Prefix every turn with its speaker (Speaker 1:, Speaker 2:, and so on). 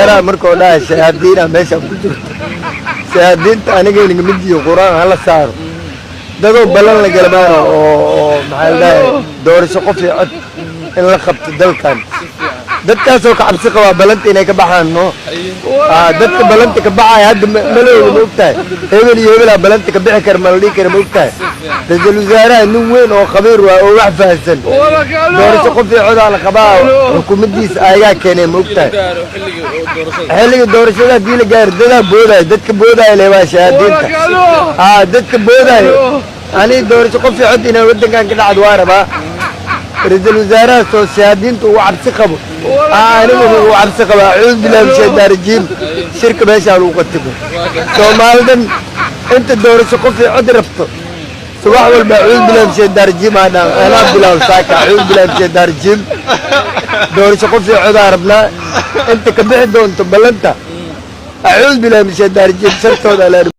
Speaker 1: الوزراء مركو لا شهادين ماشي كجرت شهادين أنا جاي نجمدي القرآن هلا صار ده بلغنا جلبان محل دور شقفي عد إن لخبت دل كان dadkaas oo ka cabsi qaba balanta inay ka baxaan no dadka balanta ka baxay hadda malay moogtahay hebel iyo hebel balanta ka bixi kar malay kar moogtahay dadal wasaaraha nin weyn oo khabiir waa oo wax fahansan doorasho qof iyo cod la qabaa xukuumaddiisa ayaa keenay moogtahay xilliga doorashada hadii la gaar dadka booday leeyahay shahaadiinta dadka booday ani doorasho qof iyo cod inay wadankan ka dhacdo waa rabaa رئيس الوزراء سوسيادين وعبس قبو أنا وعبس قبو أعوذ بالله من الشيطان الرجيم شركة بيشا وقتكم سومالدن أنت الدور سقوفي عد رفض صباح والما أعوذ بالله من الشيطان الرجيم أنا عبد الله وساكا أعوذ بالله من الشيطان الرجيم دور سقوفي عد عربنا أنت كبيح دون تبلنتا أعوذ بالله من الشيطان الرجيم شركة